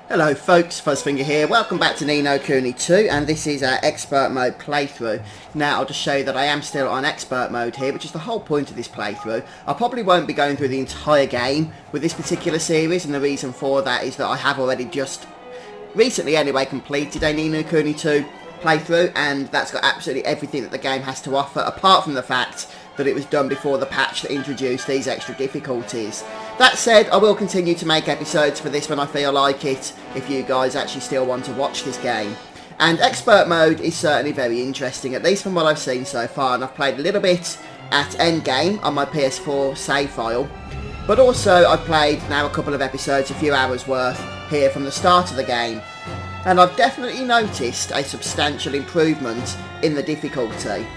Hello folks, Fuzzfinger here. Welcome back to No Kuni II, and this is our expert mode playthrough. Now I'll just show you that I am still on expert mode here, which is the whole point of this playthrough. I probably won't be going through the entire game with this particular series, and the reason for that is that I have already just recently anyway completed a No Kuni II playthrough, and that's got absolutely everything that the game has to offer, apart from the fact that it was done before the patch that introduced these extra difficulties. That said, I will continue to make episodes for this when I feel like it, if you guys actually still want to watch this game. And expert mode is certainly very interesting, at least from what I've seen so far, and I've played a little bit at endgame on my PS4 save file, but also I've played now a couple of episodes, a few hours worth, here from the start of the game. And I've definitely noticed a substantial improvement in the difficulty.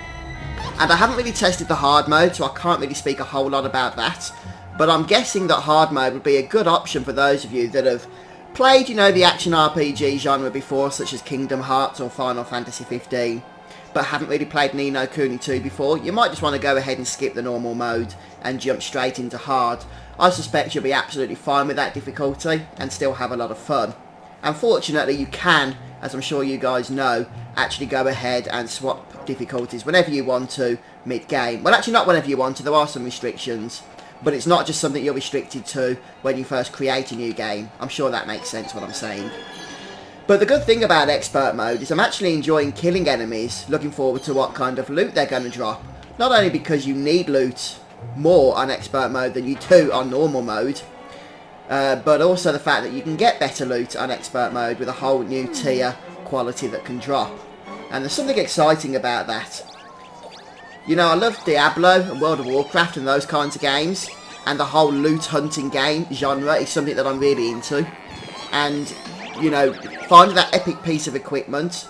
And I haven't really tested the hard mode, so I can't really speak a whole lot about that. But I'm guessing that hard mode would be a good option for those of you that have played, you know, the action RPG genre before, such as Kingdom Hearts or Final Fantasy 15, but haven't really played No Kuni II before. You might just want to go ahead and skip the normal mode and jump straight into hard. I suspect you'll be absolutely fine with that difficulty and still have a lot of fun. Unfortunately, you can, as I'm sure you guys know, actually go ahead and swap difficulties whenever you want to mid-game. Well, actually not whenever you want to, there are some restrictions, but it's not just something you're restricted to when you first create a new game. I'm sure that makes sense what I'm saying. But the good thing about expert mode is I'm actually enjoying killing enemies, looking forward to what kind of loot they're going to drop. Not only because you need loot more on expert mode than you do on normal mode, but also the fact that you can get better loot on expert mode with a whole new tier quality that can drop. And there's something exciting about that. You know, I love Diablo and World of Warcraft and those kinds of games, and the whole loot hunting game genre is something that I'm really into. And, you know, finding that epic piece of equipment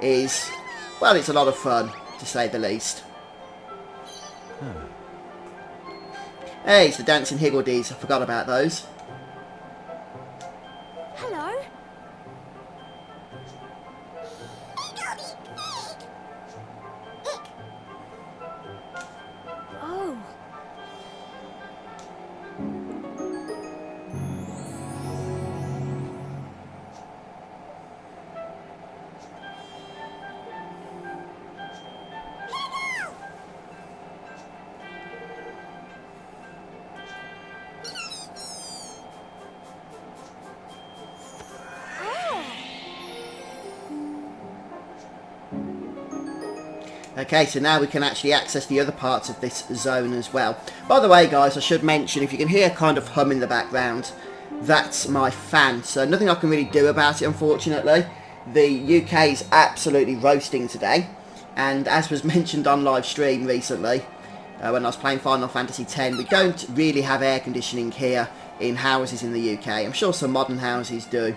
is, well, it's a lot of fun, to say the least. Hey, it's the dancing higgledies, I forgot about those. Hello. Oh. Okay, so now we can actually access the other parts of this zone as well. By the way, guys, I should mention, if you can hear kind of hum in the background, that's my fan. So nothing I can really do about it, unfortunately. The UK is absolutely roasting today. And as was mentioned on live stream recently, when I was playing Final Fantasy X, we don't really have air conditioning here in houses in the UK. I'm sure some modern houses do,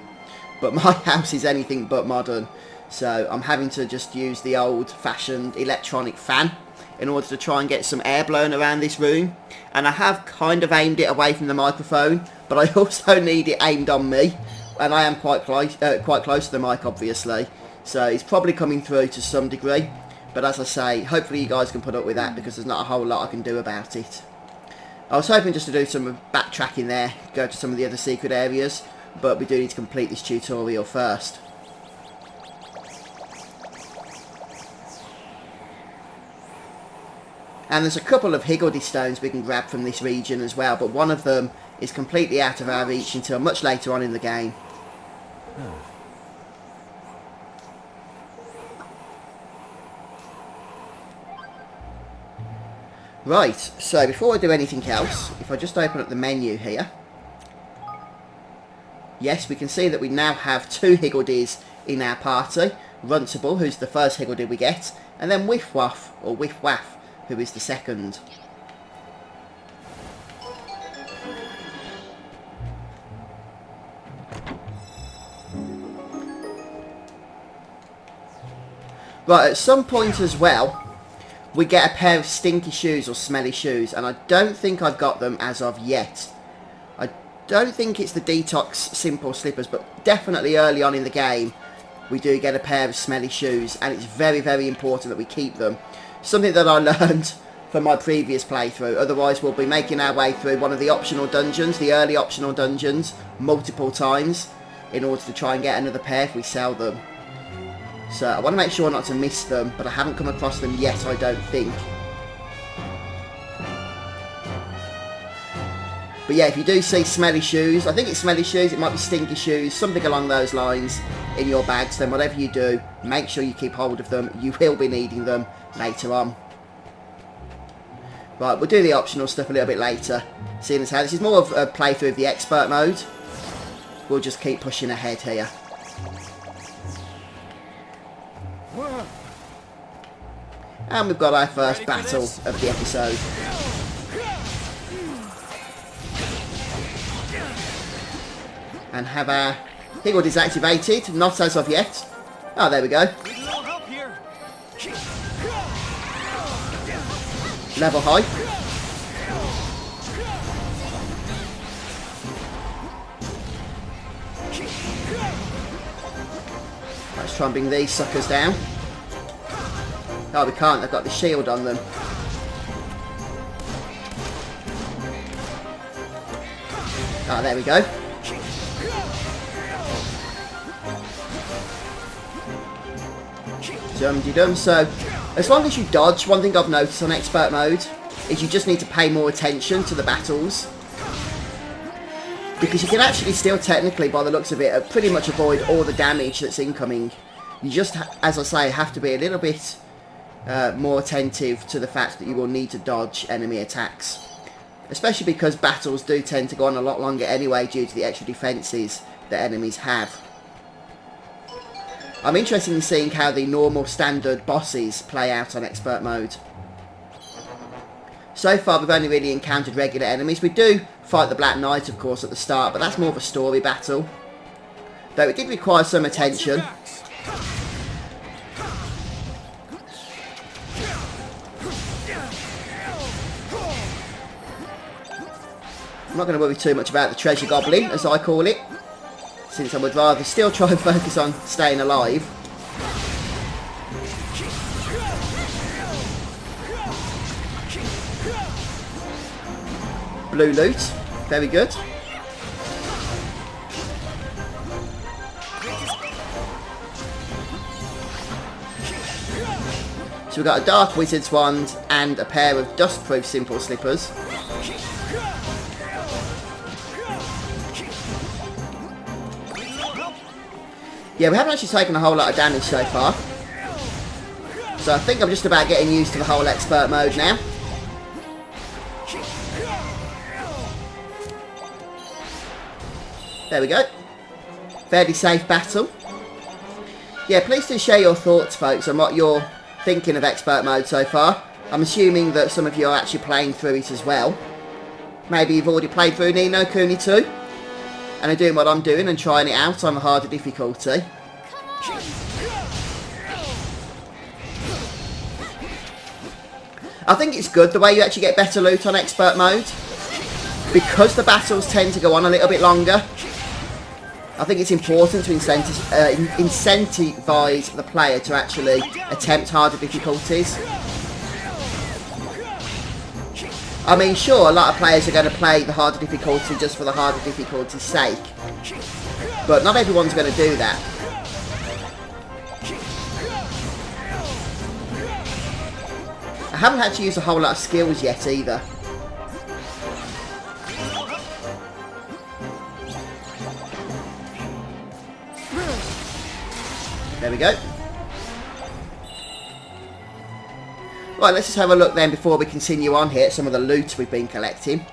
but my house is anything but modern. So I'm having to just use the old-fashioned electronic fan in order to try and get some air blown around this room. And I have kind of aimed it away from the microphone, but I also need it aimed on me. And I am quite close to the mic, obviously. So it's probably coming through to some degree. But as I say, hopefully you guys can put up with that, because there's not a whole lot I can do about it. I was hoping just to do some backtracking there, go to some of the other secret areas, but we do need to complete this tutorial first. And there's a couple of higgledy stones we can grab from this region as well, but one of them is completely out of our reach until much later on in the game. Right, so before I do anything else, if I just open up the menu here, yes, we can see that we now have two higgledies in our party. Runtable, who's the first higgledy we get, and then Whiff Waff, or Whiff Waff, who is the second. Right, at some point as well, we get a pair of stinky shoes or smelly shoes, and I don't think I've got them as of yet. I don't think it's the Detox Simple Slippers, but definitely early on in the game, we do get a pair of smelly shoes, and it's very, very important that we keep them. Something that I learned from my previous playthrough. Otherwise we'll be making our way through one of the optional dungeons, the early optional dungeons, multiple times. in order to try and get another pair if we sell them. So I want to make sure not to miss them, but I haven't come across them yet, I don't think. But yeah, if you do see smelly shoes, I think it's smelly shoes, it might be stinky shoes, something along those lines in your bags, then whatever you do, make sure you keep hold of them. You will be needing them later on. Right, we'll do the optional stuff a little bit later, seeing as how this is more of a playthrough of the expert mode. We'll just keep pushing ahead here. And we've got our first battle of the episode. And have our Higgle deactivated, not as of yet. Oh, there we go. Level high. Let's try and bring these suckers down. Oh, we can't, they've got the shield on them. Oh, there we go. Dum-de-dum. So, as long as you dodge, one thing I've noticed on expert mode is you just need to pay more attention to the battles. Because you can actually still technically, by the looks of it, pretty much avoid all the damage that's incoming. You just, as I say, have to be a little bit more attentive to the fact that you will need to dodge enemy attacks. Especially because battles do tend to go on a lot longer anyway due to the extra defences that enemies have. I'm interested in seeing how the normal standard bosses play out on expert mode. So far we've only really encountered regular enemies. We do fight the Black Knight of course at the start, but that's more of a story battle. Though it did require some attention. I'm not going to worry too much about the treasure goblin, as I call it, since I would rather still try and focus on staying alive. Blue loot, very good. So we've got a Dark Wizard's Wand and a pair of Dustproof Simple Slippers. Yeah, we haven't actually taken a whole lot of damage so far. So I think I'm just about getting used to the whole expert mode now. There we go. Fairly safe battle. Yeah, please do share your thoughts, folks, on what you're thinking of expert mode so far. I'm assuming that some of you are actually playing through it as well. Maybe you've already played through No Kuni II and are doing what I'm doing and trying it out on the harder difficulty. I think it's good the way you actually get better loot on expert mode, because the battles tend to go on a little bit longer. I think it's important to incentivise the player to actually attempt harder difficulties. I mean, sure, a lot of players are going to play the harder difficulty just for the harder difficulty's sake, but not everyone's going to do that. I haven't had to use a whole lot of skills yet either. There we go. Right, let's just have a look then before we continue on here at some of the loot we've been collecting.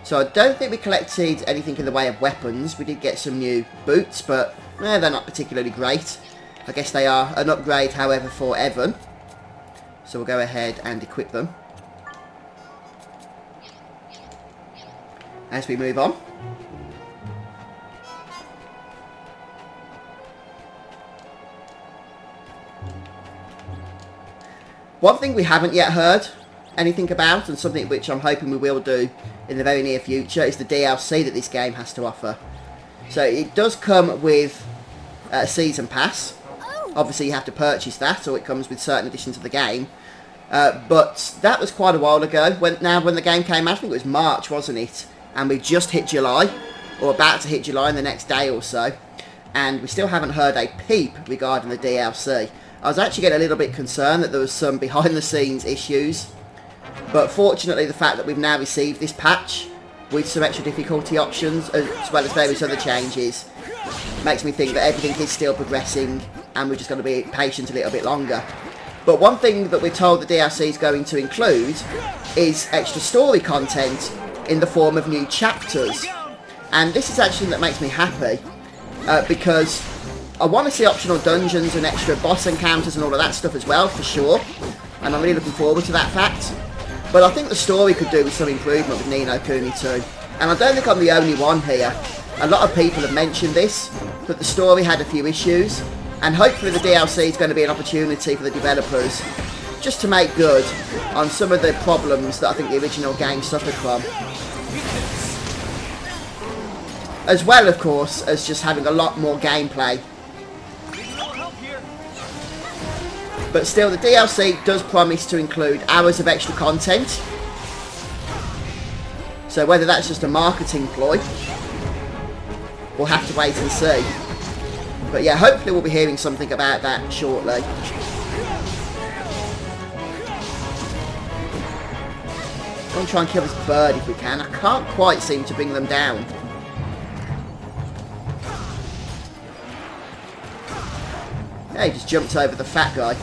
So I don't think we collected anything in the way of weapons. We did get some new boots, but they're not particularly great. I guess they are an upgrade, however, for Evan. So we'll go ahead and equip them as we move on. One thing we haven't yet heard anything about, and something which I'm hoping we will do in the very near future, is the DLC that this game has to offer. So it does come with a season pass. Obviously you have to purchase that, or it comes with certain editions of the game. But that was quite a while ago. When the game came out, I think it was March, wasn't it? And we just hit July, or about to hit July in the next day or so. and we still haven't heard a peep regarding the DLC. I was actually getting a little bit concerned that there was some behind the scenes issues, but fortunately the fact that we've now received this patch with some extra difficulty options as well as various other changes makes me think that everything is still progressing and we're just going to be patient a little bit longer. But one thing that we're told the DLC is going to include is extra story content in the form of new chapters. And this is actually something that makes me happy because I want to see optional dungeons and extra boss encounters and all of that stuff as well, for sure. And I'm really looking forward to that fact. But I think the story could do with some improvement with No Kuni II. And I don't think I'm the only one here. A lot of people have mentioned this, that the story had a few issues. And hopefully the DLC is going to be an opportunity for the developers just to make good on some of the problems that I think the original game suffered from. As well, of course, as just having a lot more gameplay. But still, the DLC does promise to include hours of extra content. So whether that's just a marketing ploy, we'll have to wait and see. But yeah, hopefully we'll be hearing something about that shortly. I'm going to try and kill this bird if we can. I can't quite seem to bring them down. Yeah, he just jumped over the fat guy.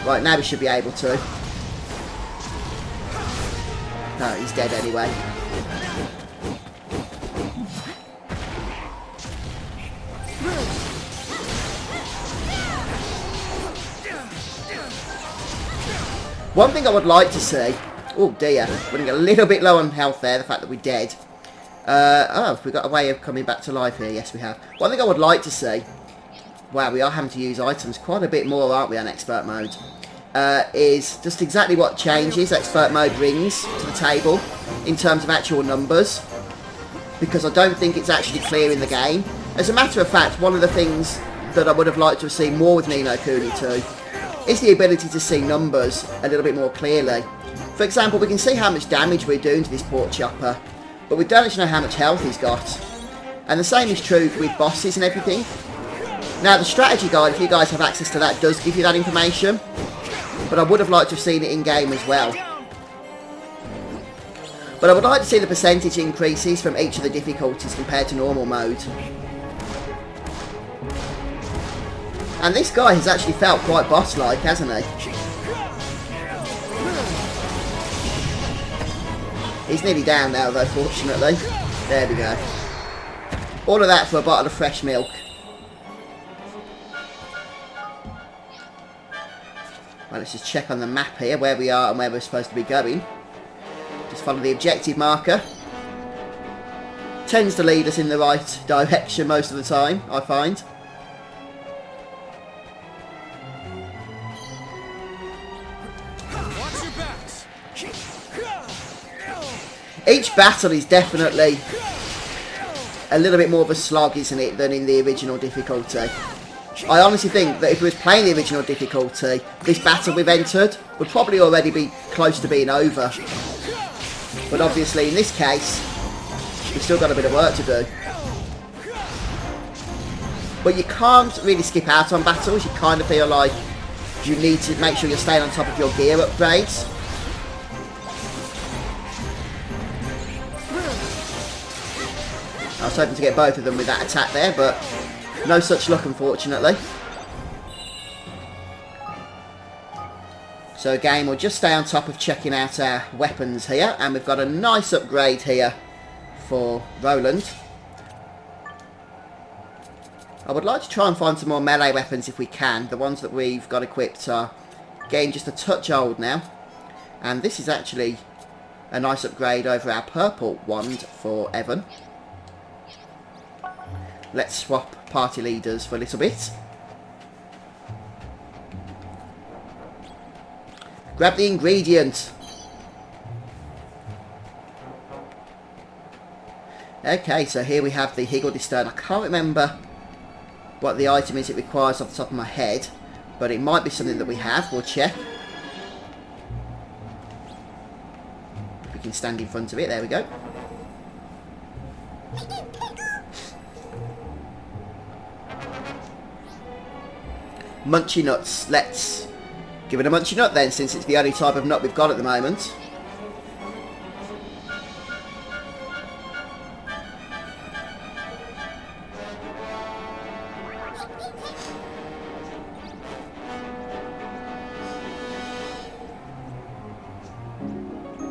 Right, now we should be able to. No, he's dead anyway. One thing I would like to see... Oh dear, running a little bit low on health there, the fact that we're dead. Oh, we've got a way of coming back to life here. Yes, we have. One thing I would like to see... Wow, we are having to use items quite a bit more, aren't we, on expert mode? Is just exactly what changes expert mode brings to the table in terms of actual numbers. Because I don't think it's actually clear in the game. As a matter of fact, one of the things that I would have liked to have seen more with No Kuni II is the ability to see numbers a little bit more clearly. For example, we can see how much damage we're doing to this pork chopper, but we don't actually know how much health he's got. And the same is true with bosses and everything. Now the strategy guide, if you guys have access to that, does give you that information, but I would have liked to have seen it in game as well. But I would like to see the percentage increases from each of the difficulties compared to normal mode. And this guy has actually felt quite boss-like, hasn't he? He's nearly down now though, fortunately. There we go. All of that for a bottle of fresh milk. Right, let's just check on the map here where we are and where we're supposed to be going. Just follow the objective marker. Tends to lead us in the right direction most of the time, I find. Each battle is definitely a little bit more of a slog, isn't it, than in the original difficulty. I honestly think that if we was playing the original difficulty, this battle we've entered would probably already be close to being over. But obviously in this case, we've still got a bit of work to do. But you can't really skip out on battles. You kind of feel like you need to make sure you're staying on top of your gear upgrades. I was hoping to get both of them with that attack there, but no such luck, unfortunately. So again, we'll just stay on top of checking out our weapons here, and we've got a nice upgrade here for Roland. I would like to try and find some more melee weapons if we can. The ones that we've got equipped are getting just a touch old now. And this is actually a nice upgrade over our purple wand for Evan. Let's swap party leaders for a little bit. Grab the ingredient. Okay, so here we have the Higgledy-Stone. I can't remember what the item is it requires off the top of my head, but it might be something that we have. We'll check. If we can stand in front of it. There we go. Munchy nuts. Let's give it a munchy nut then, since it's the only type of nut we've got at the moment.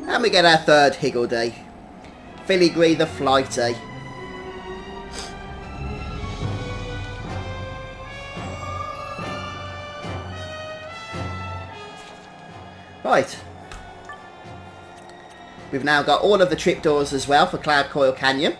And we get our third Higgledy. Filigree the Flighty. Right. We've now got all of the tripdoors as well for Cloudfoil Canyon.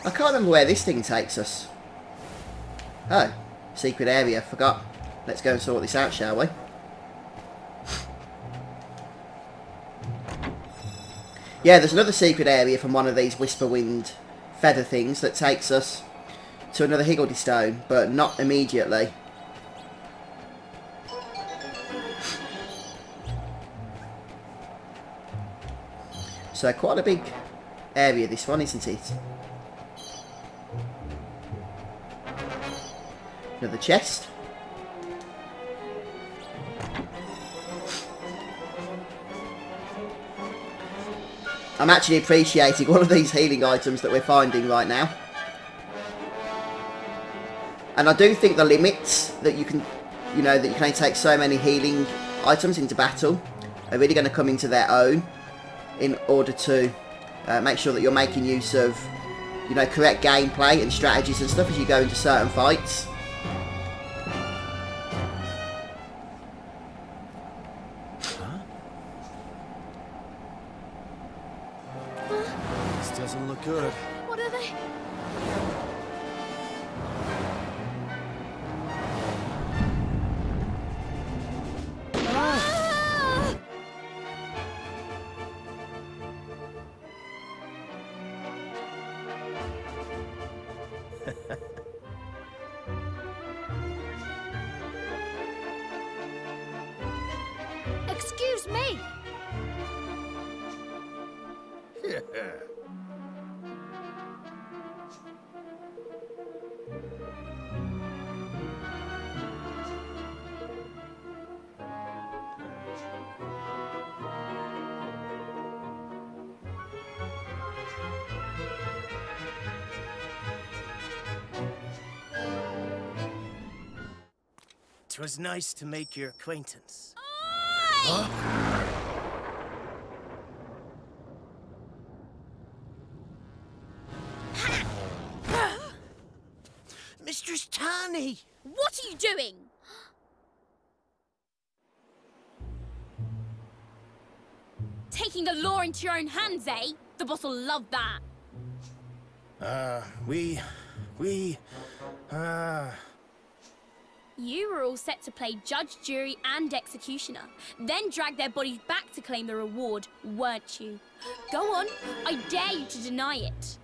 I can't remember where this thing takes us. Oh, secret area, forgot. Let's go and sort this out, shall we? Yeah, there's another secret area from one of these Whisperwind feather things that takes us to another Higgledy stone, but not immediately. So quite a big area this one, isn't it? Another chest. I'm actually appreciating all of these healing items that we're finding right now. And I do think the limits that you can, that you can only take so many healing items into battle are really going to come into their own in order to make sure that you're making use of, correct gameplay and strategies and stuff as you go into certain fights. Doesn't look good. What are they? Ah! Excuse me. It was nice to make your acquaintance. Huh? Mistress Tani! What are you doing? Taking the law into your own hands, eh? The boss will love that. You were all set to play judge, jury, and executioner, then drag their bodies back to claim the reward, weren't you? Go on, I dare you to deny it.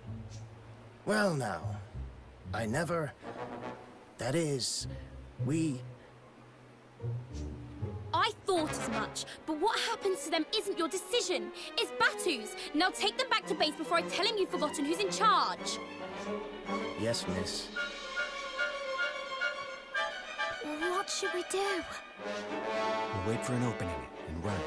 Well now, I never... That is, I thought as much, but what happens to them isn't your decision. It's Batu's. Now take them back to base before I tell him you've forgotten who's in charge. Yes, miss. What should we do? We'll wait for an opening and run.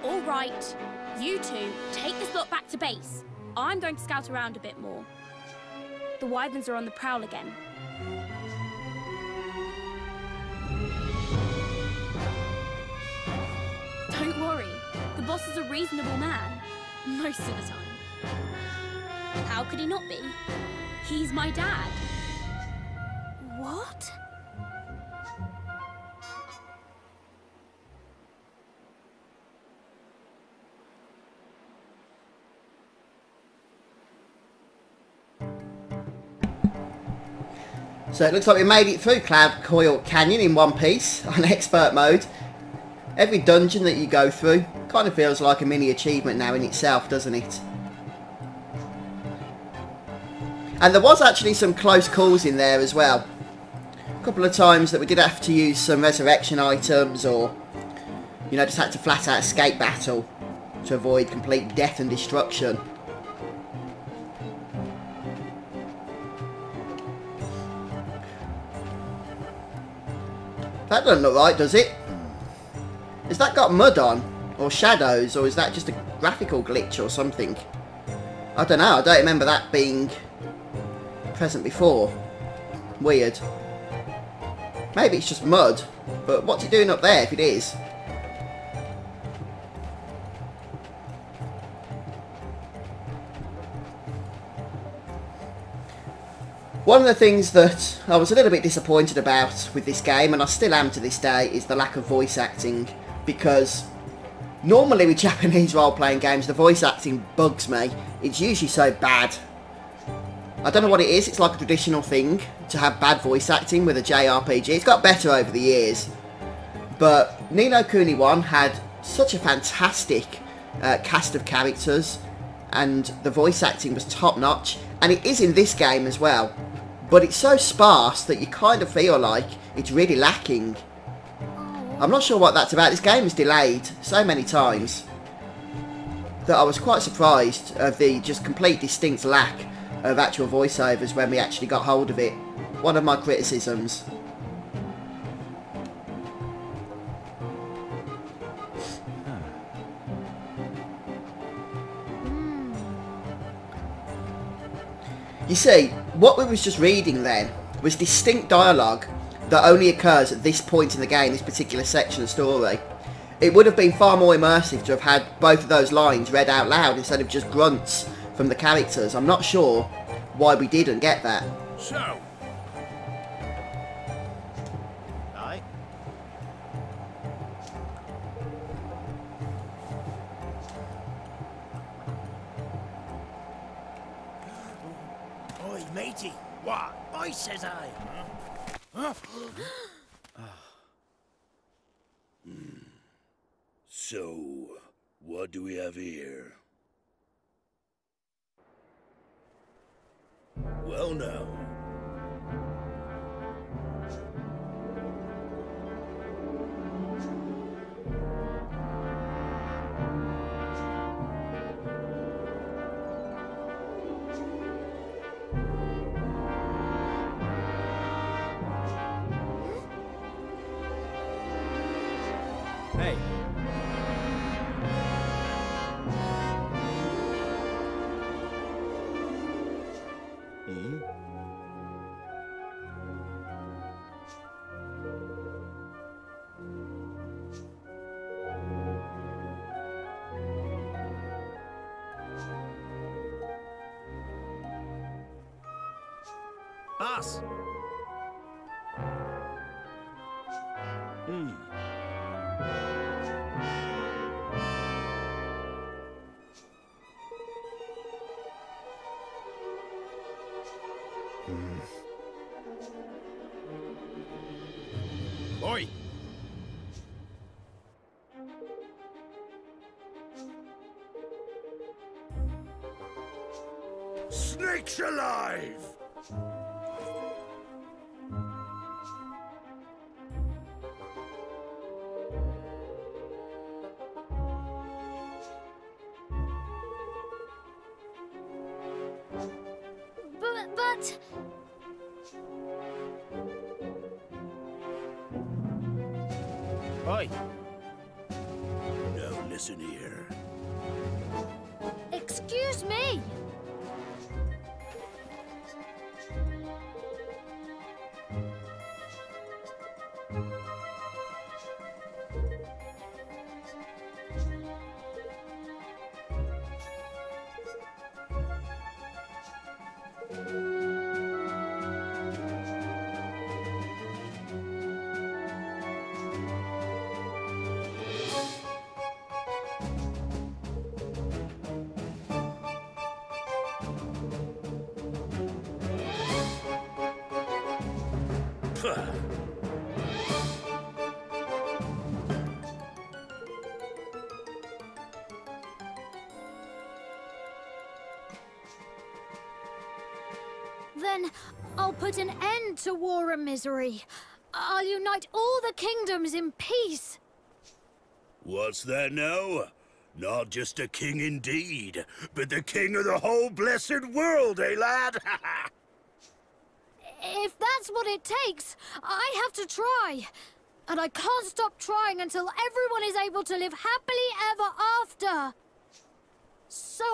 All right. You two, take this lot back to base. I'm going to scout around a bit more. The Wyverns are on the prowl again. Don't worry. The boss is a reasonable man. Most of the time. How could he not be? He's my dad. What? So it looks like we made it through Cloudfoil Canyon in one piece on expert mode. Every dungeon that you go through kind of feels like a mini achievement now in itself, doesn't it? And there was actually some close calls in there as well. couple of times that we did have to use some resurrection items, or, you know, just had to flat out escape battle to avoid complete death and destruction. That doesn't look right, does it? Has that got mud on? Or shadows? Or is that just a graphical glitch or something? I don't know. I don't remember that being present before. Weird. Maybe it's just mud. But what's it doing up there if it is? One of the things that I was a little bit disappointed about with this game, and I still am to this day, is the lack of voice acting. Because normally with Japanese role-playing games, the voice acting bugs me. It's usually so bad. I don't know what it is. It's like a traditional thing to have bad voice acting with a JRPG. It's got better over the years. But No Kuni I had such a fantastic cast of characters, and the voice acting was top-notch. And it is in this game as well. But it's so sparse that you kind of feel like it's really lacking. I'm not sure what that's about. This game is delayed so many times that I was quite surprised of the just complete distinct lack of actual voiceovers when we actually got hold of it. One of my criticisms. You see, what we was just reading then was distinct dialogue that only occurs at this point in the game, this particular section of the story. It would have been far more immersive to have had both of those lines read out loud instead of just grunts from the characters. I'm not sure why we didn't get that. So. Aye. Oi, matey. What? I says I. Huh? So, what do we have here? Well now. Hey. Us. Oi. Snakes alive! But... Oi. Now listen here. Excuse me! Then I'll put an end to war and misery. I'll unite all the kingdoms in peace. What's that now? Not just a king indeed, but the king of the whole blessed world, eh, lad? If that's what it takes, I have to try. And I can't stop trying until everyone is able to live happily ever after. So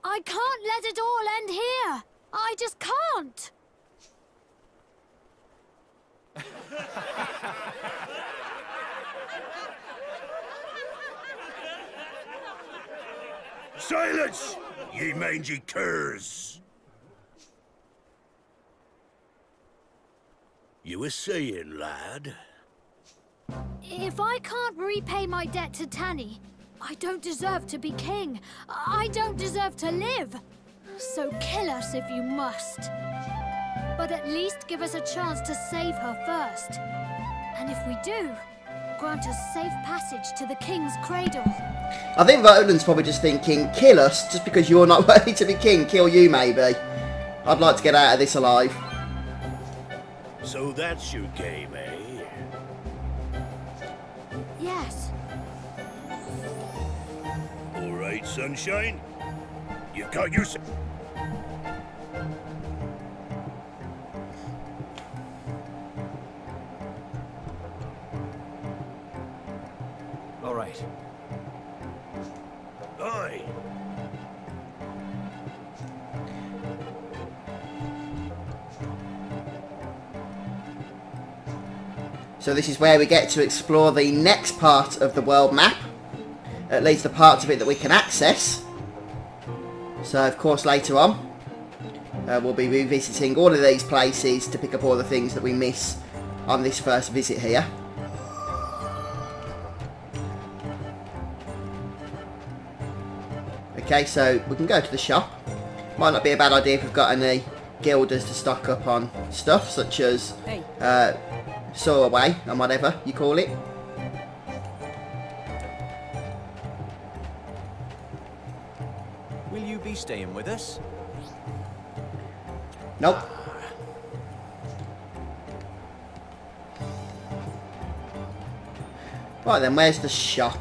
I can't let it all end here. I just can't. Silence, ye mangy curs! You were saying, lad? If I can't repay my debt to Tanny, I don't deserve to be king. I don't deserve to live. So kill us if you must. But at least give us a chance to save her first. And if we do, grant us safe passage to the king's cradle. I think Roland's probably just thinking, kill us just because you're not worthy to be king. Kill you, maybe. I'd like to get out of this alive. So that's your game, eh? Yes. All right, sunshine. You've got your... All right. Aye. So this is where we get to explore the next part of the world map. At least the parts of it that we can access. So of course later on we'll be revisiting all of these places to pick up all the things that we miss on this first visit here. Okay, so we can go to the shop. Might not be a bad idea if we've got any guilders to stock up on stuff such as Sawaway and whatever you call it. Will you be staying with us? Nope. Right then, where's the shop?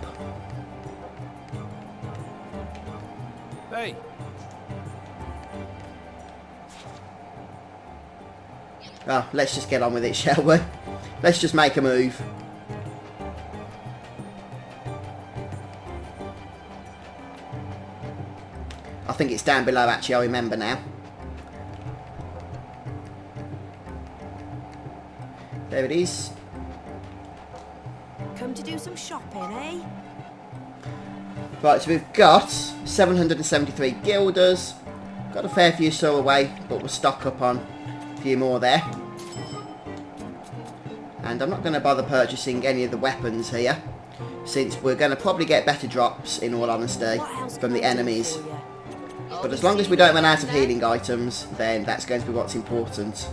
Hey. Oh, let's just get on with it, shall we? Let's just make a move. I think it's down below, actually, I remember now. There it is. Come to do some shopping, eh? Right, so we've got 773 guilders. Got a fair few Sawaway, but we'll stock up on a few more there. And I'm not going to bother purchasing any of the weapons here, since we're going to probably get better drops, in all honesty, from the enemies. But as long as we don't run out of healing items, then that's going to be what's important.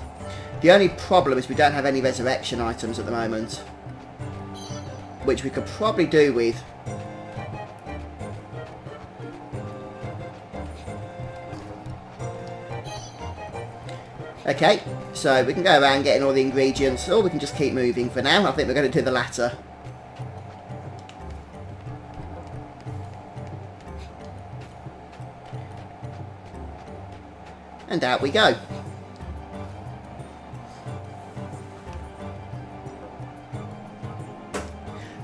The only problem is we don't have any resurrection items at the moment, which we could probably do with. Okay, so we can go around getting all the ingredients, or we can just keep moving for now. I think we're going to do the latter. And out we go.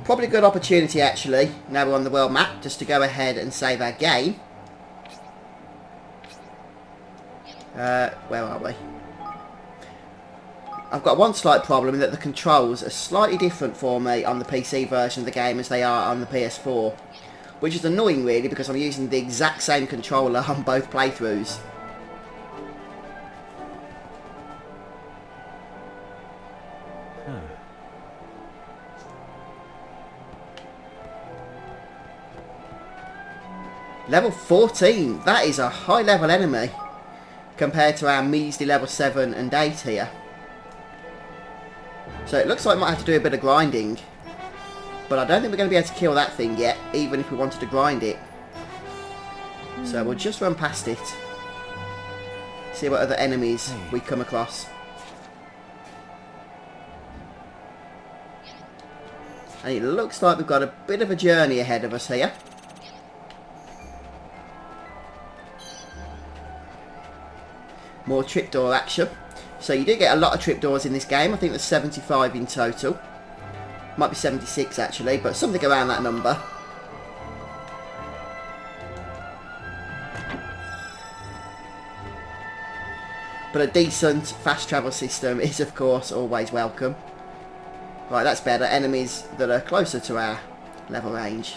Probably a good opportunity, actually, now we're on the world map, just to go ahead and save our game. Where are we? I've got one slight problem in that the controls are slightly different for me on the PC version of the game as they are on the PS4. Which is annoying, really, because I'm using the exact same controller on both playthroughs. Level 14, that is a high level enemy compared to our measly level 7 and 8 here. So it looks like we might have to do a bit of grinding, but I don't think we're going to be able to kill that thing yet, even if we wanted to grind it. So we'll just run past it. See what other enemies we come across. And it looks like we've got a bit of a journey ahead of us here. More tripdoor action. So you do get a lot of tripdoors in this game. I think there's 75 in total. Might be 76 actually, but something around that number. But a decent fast travel system is of course always welcome. Right, that's better. Enemies that are closer to our level range.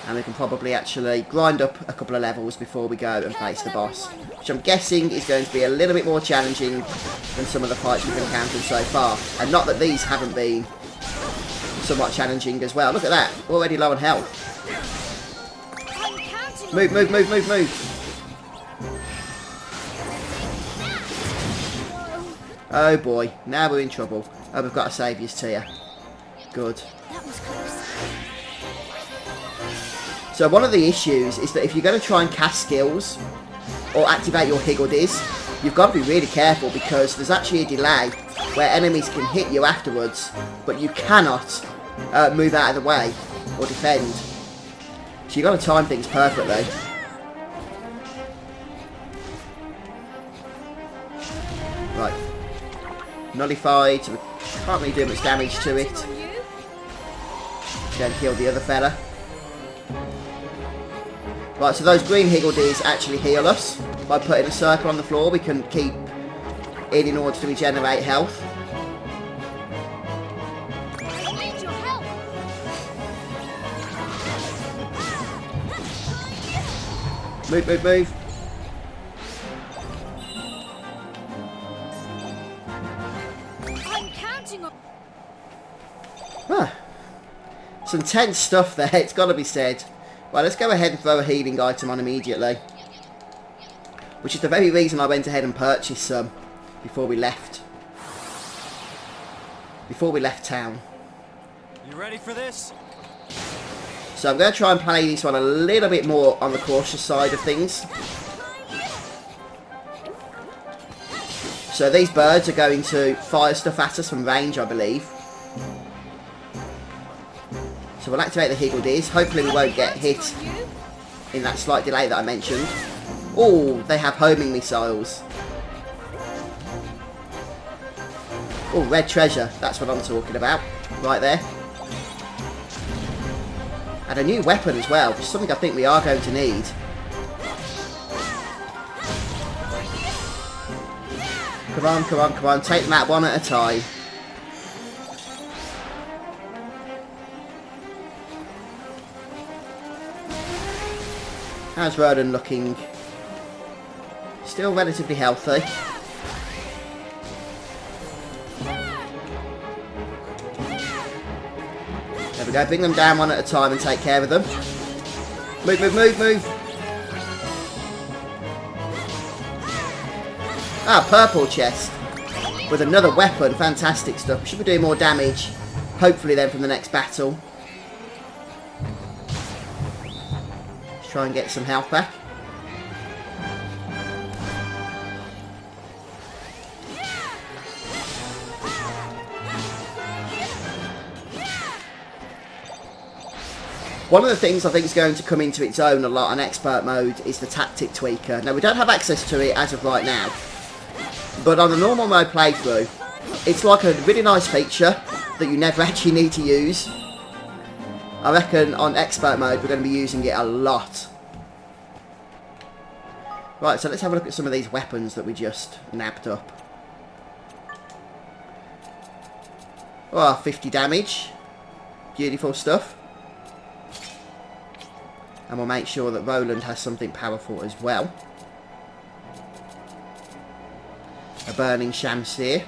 And we can probably actually grind up a couple of levels before we go and face the boss. Which I'm guessing is going to be a little bit more challenging than some of the fights we've encountered so far. And not that these haven't been somewhat challenging as well. Look at that. Already low on health. Move, move, move, move, move. Oh boy. Now we're in trouble. Oh, we've got a saviour's tier. Good. That was close. So one of the issues is that if you're going to try and cast skills or activate your higgledies, you've got to be really careful because there's actually a delay where enemies can hit you afterwards, but you cannot move out of the way or defend. So you've got to time things perfectly. Right. Nullified, so we can't really do much damage to it. Then kill the other fella. Right, so those green higgledies actually heal us. By putting a circle on the floor, we can keep in order to regenerate health. I need your help. Move, move, move. I'm counting on. Huh. Some tense stuff there, it's got to be said. Right, let's go ahead and throw a healing item on immediately. Which is the very reason I went ahead and purchased some before we left. Before we left town. You ready for this? So I'm going to try and play this one a little bit more on the cautious side of things. So these birds are going to fire stuff at us from range, I believe. So we'll activate the higgledies. Hopefully we won't get hit in that slight delay that I mentioned. Oh, they have homing missiles. Oh, red treasure. That's what I'm talking about. Right there. And a new weapon as well, which is something I think we are going to need. Come on, come on, come on. Take them out one at a time. How's Roland looking? Still relatively healthy. There we go, bring them down one at a time and take care of them. Move, move, move, move! Ah, purple chest. With another weapon, fantastic stuff. We should be doing more damage, hopefully then from the next battle. Try and get some health back. One of the things I think is going to come into its own a lot on expert mode is the tactic tweaker. Now we don't have access to it as of right now, but on the normal mode playthrough, it's like a really nice feature that you never actually need to use. I reckon on expert mode we're going to be using it a lot. Right, so let's have a look at some of these weapons that we just nabbed up. Oh, 50 damage. Beautiful stuff. And we'll make sure that Roland has something powerful as well. A burning shamsir.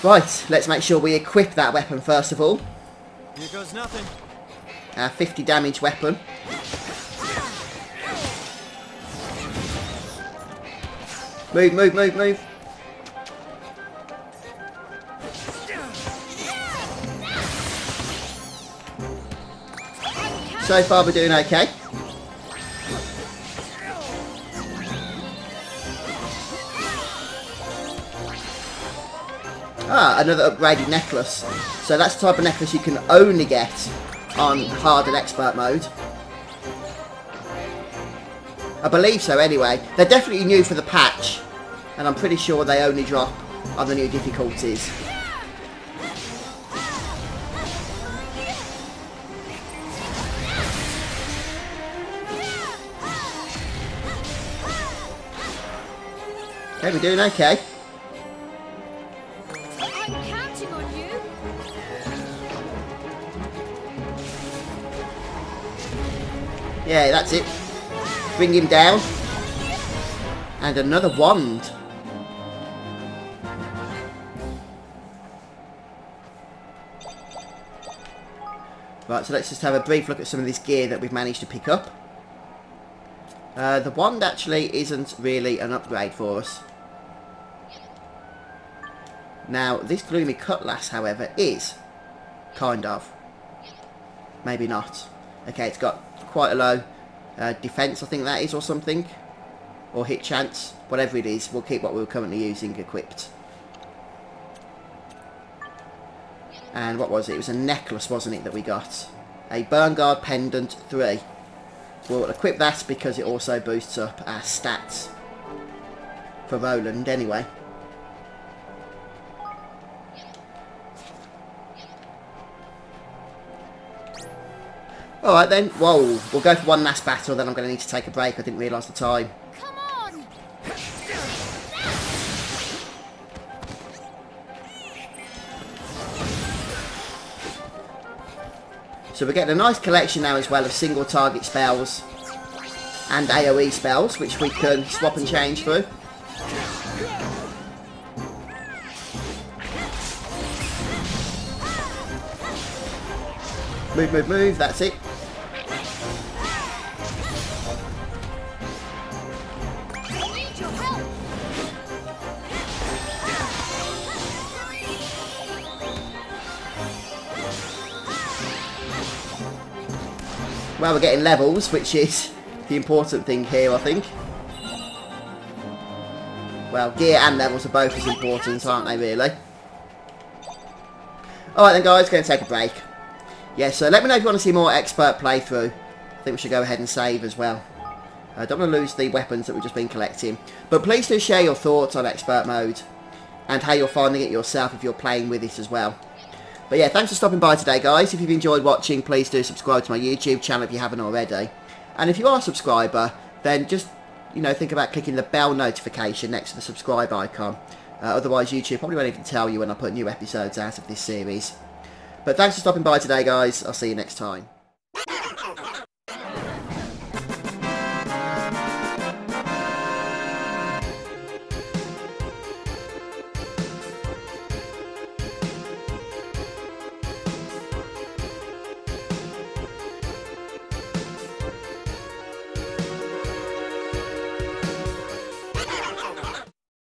Right, let's make sure we equip that weapon first of all. Here goes nothing. Our 50 damage weapon. Move, move, move, move. So far we're doing okay. Ah, another upgraded necklace. So that's the type of necklace you can only get on hard and expert mode. I believe so anyway. They're definitely new for the patch, and I'm pretty sure they only drop on the new difficulties. Okay, we're doing okay. I'm counting on you. Yeah, that's it. Bring him down. And another wand. Right, so let's just have a brief look at some of this gear that we've managed to pick up. The wand actually isn't really an upgrade for us. Now, this gloomy cutlass, however, is. Kind of. Maybe not. Okay, it's got quite a low defense, I think that is, or something. Or hit chance. Whatever it is, we'll keep what we're currently using equipped. And what was it? It was a necklace, wasn't it, that we got? A Burnguard Pendant 3. We'll equip that because it also boosts up our stats. For Roland, anyway. Alright then, whoa, we'll go for one last battle, then I'm going to need to take a break. I didn't realise the time. Come on! So we're getting a nice collection now as well of single target spells and AoE spells, which we can swap and change through. Move, move, move, that's it. Well, we're getting levels, which is the important thing here, I think. Well, gear and levels are both as important, aren't they, really? Alright then, guys, going to take a break. Yeah, so let me know if you want to see more expert playthrough. I think we should go ahead and save as well. I don't want to lose the weapons that we've just been collecting. But please do share your thoughts on expert mode and how you're finding it yourself if you're playing with it as well. But yeah, thanks for stopping by today, guys. If you've enjoyed watching, please do subscribe to my YouTube channel if you haven't already. And if you are a subscriber, then just, you know, think about clicking the bell notification next to the subscribe icon. Otherwise, YouTube probably won't even tell you when I put new episodes out of this series. But thanks for stopping by today, guys. I'll see you next time.